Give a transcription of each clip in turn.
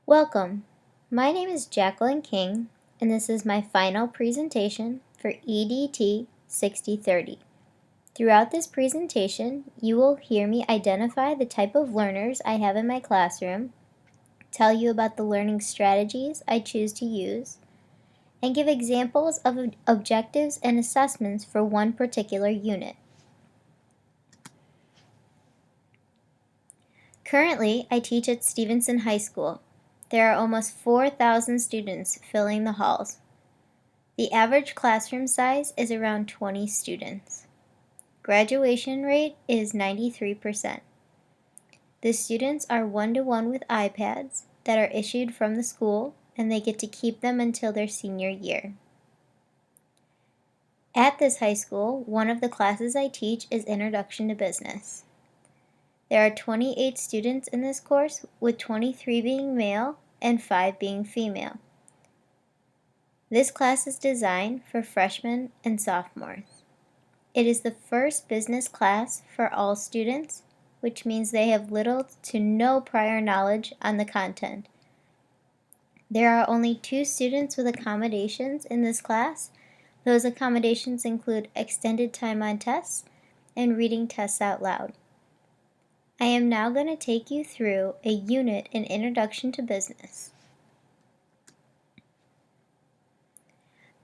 Welcome. My name is Jacqueline King, and this is my final presentation for EDT 6030. Throughout this presentation, you will hear me identify the type of learners I have in my classroom, tell you about the learning strategies I choose to use, and give examples of objectives and assessments for one particular unit. Currently, I teach at Stevenson High School. There are almost 4,000 students filling the halls. The average classroom size is around 20 students. Graduation rate is 93%. The students are one-to-one with iPads that are issued from the school, and they get to keep them until their senior year. At this high school, one of the classes I teach is Introduction to Business. There are 28 students in this course, with 23 being male and 5 being female. This class is designed for freshmen and sophomores. It is the first business class for all students, which means they have little to no prior knowledge on the content. There are only 2 students with accommodations in this class. Those accommodations include extended time on tests and reading tests out loud. I am now going to take you through a unit in Introduction to Business.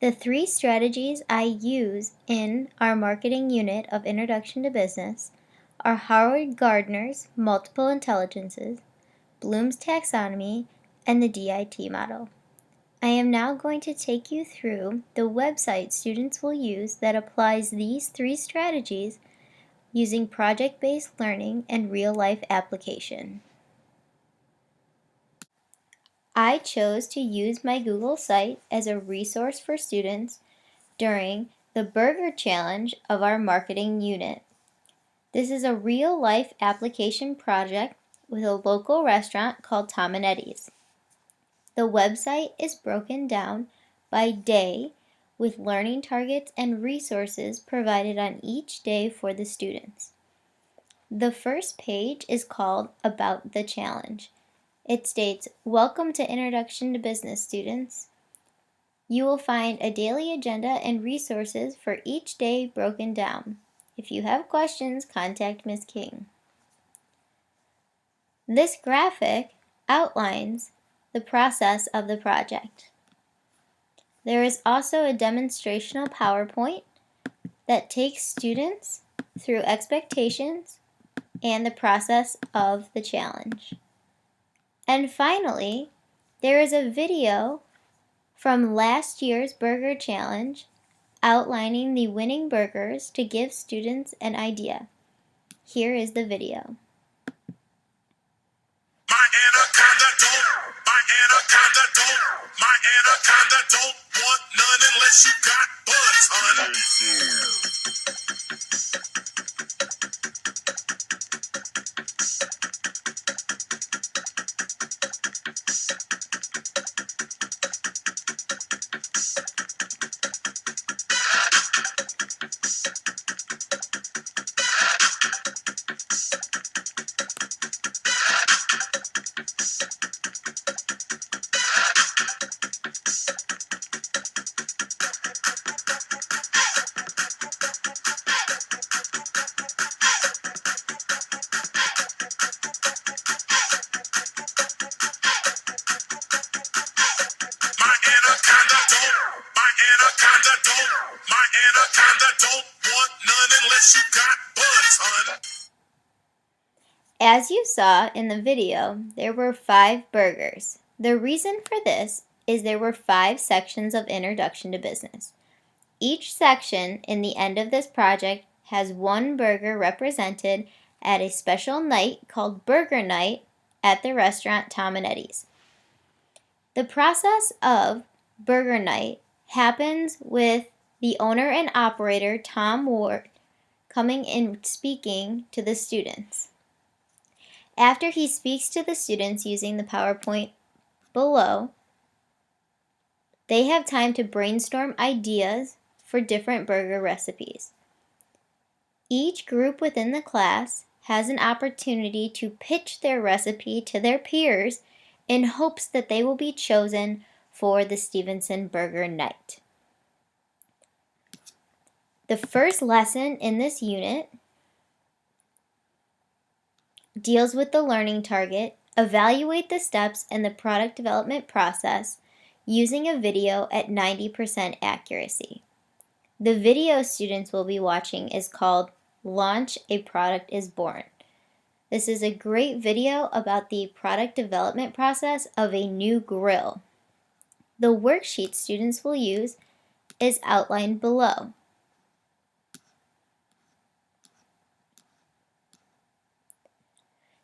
The 3 strategies I use in our marketing unit of Introduction to Business are Howard Gardner's Multiple Intelligences, Bloom's Taxonomy, and the DIT model. I am now going to take you through the website students will use that applies these 3 strategies using project-based learning and real-life application. I chose to use my Google site as a resource for students during the Burger Challenge of our marketing unit. This is a real-life application project with a local restaurant called Tom and Eddie's. The website is broken down by day with learning targets and resources provided on each day for the students. The first page is called About the Challenge. It states, "Welcome to Introduction to Business, students." You will find a daily agenda and resources for each day broken down. If you have questions, contact Ms. King. This graphic outlines the process of the project. There is also a demonstrational PowerPoint that takes students through expectations and the process of the challenge. And finally, there is a video from last year's Burger Challenge outlining the winning burgers to give students an idea. Here is the video. My anaconda don't want none unless you got buns, hun. My anaconda don't want none unless you got buns, hun. As you saw in the video, there were 5 burgers. The reason for this is there were 5 sections of Introduction to Business. Each section in the end of this project has 1 burger represented at a special night called Burger Night at the restaurant Tom and Eddie's. The process of Burger Night happens with the owner and operator, Tom Ward, coming and speaking to the students. After he speaks to the students using the PowerPoint below, they have time to brainstorm ideas for different burger recipes. Each group within the class has an opportunity to pitch their recipe to their peers in hopes that they will be chosen for the Stevenson Burger Night. The first lesson in this unit deals with the learning target. Evaluate the steps in the product development process using a video at 90% accuracy. The video students will be watching is called Launch a Product is Born. This is a great video about the product development process of a new grill. The worksheet students will use is outlined below.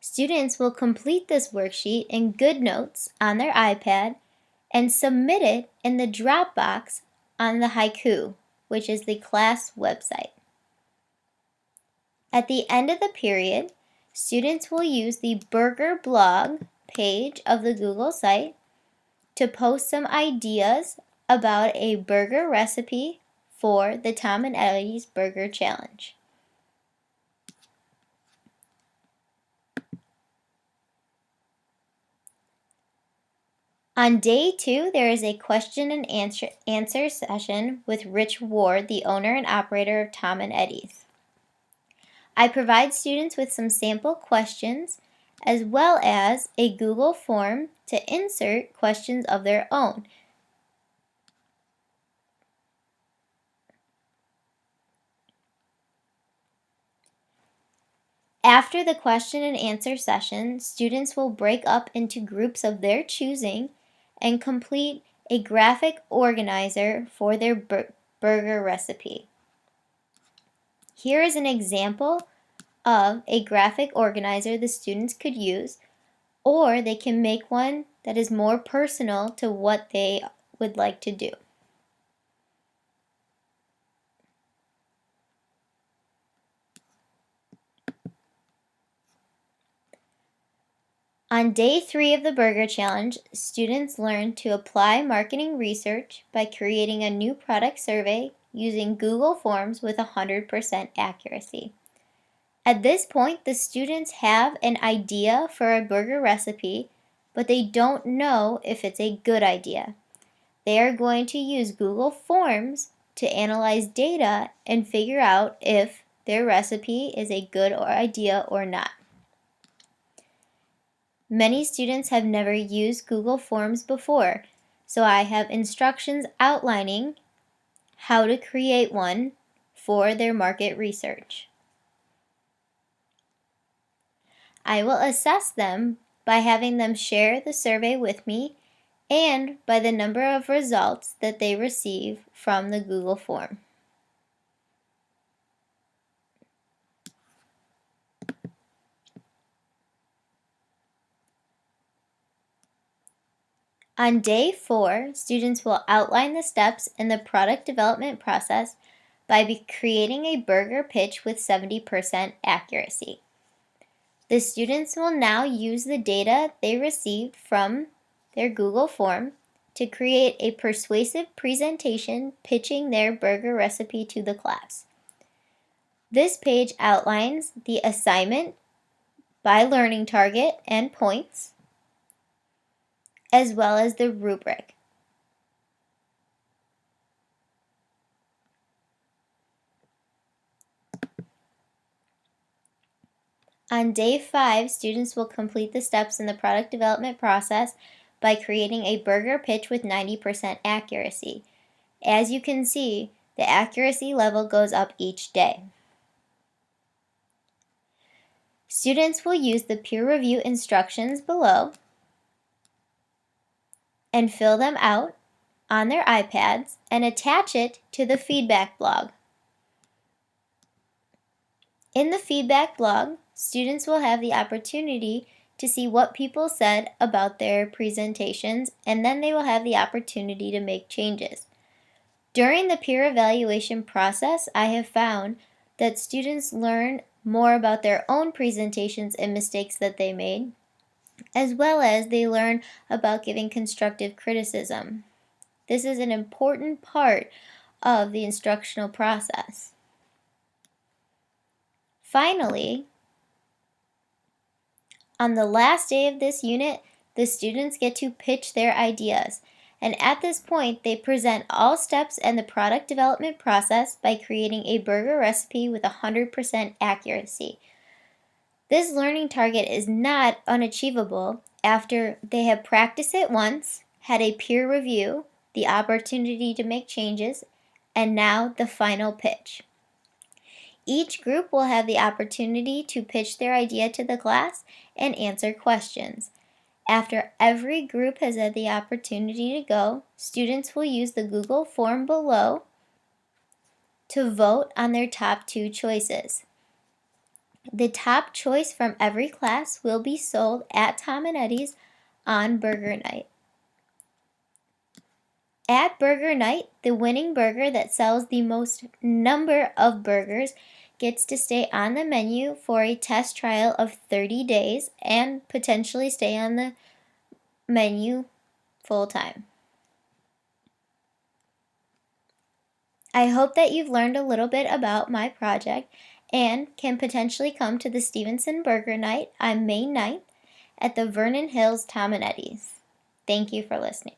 Students will complete this worksheet in GoodNotes on their iPad and submit it in the Dropbox on the Haiku, which is the class website. At the end of the period, students will use the Burger blog page of the Google site to post some ideas about a burger recipe for the Tom and Eddie's Burger Challenge. On day 2, there is a question and answer session with Rich Ward, the owner and operator of Tom and Eddie's. I provide students with some sample questions as well as a Google form to insert questions of their own. After the question and answer session, students will break up into groups of their choosing and complete a graphic organizer for their burger recipe. Here is an example of a graphic organizer the students could use, or they can make one that is more personal to what they would like to do. On day 3 of the Burger Challenge, students learn to apply marketing research by creating a new product survey using Google Forms with 100% accuracy. At this point, the students have an idea for a burger recipe, but they don't know if it's a good idea. They are going to use Google Forms to analyze data and figure out if their recipe is a good idea or not. Many students have never used Google Forms before, so I have instructions outlining how to create one for their market research. I will assess them by having them share the survey with me and by the number of results that they receive from the Google form. On day 4, students will outline the steps in the product development process by creating a burger pitch with 70% accuracy. The students will now use the data they received from their Google form to create a persuasive presentation pitching their burger recipe to the class. This page outlines the assignment by learning target and points, as well as the rubric. On day 5, students will complete the steps in the product development process by creating a burger pitch with 90% accuracy. As you can see, the accuracy level goes up each day. Students will use the peer review instructions below and fill them out on their iPads and attach it to the feedback blog. In the feedback blog, students will have the opportunity to see what people said about their presentations, and then they will have the opportunity to make changes. During the peer evaluation process, I have found that students learn more about their own presentations and mistakes that they made, as well as they learn about giving constructive criticism. This is an important part of the instructional process. Finally, on the last day of this unit, the students get to pitch their ideas. And at this point, they present all steps in the product development process by creating a burger recipe with 100% accuracy. This learning target is not unachievable after they have practiced it once, had a peer review, the opportunity to make changes, and now the final pitch. Each group will have the opportunity to pitch their idea to the class and answer questions. After every group has had the opportunity to go, students will use the Google form below to vote on their top 2 choices. The top choice from every class will be sold at Tom and Eddie's on Burger Night. At Burger Night, the winning burger that sells the most number of burgers gets to stay on the menu for a test trial of 30 days and potentially stay on the menu full time. I hope that you've learned a little bit about my project and can potentially come to the Stevenson Burger Night on May 9th at the Vernon Hills Tom and Eddie's. Thank you for listening.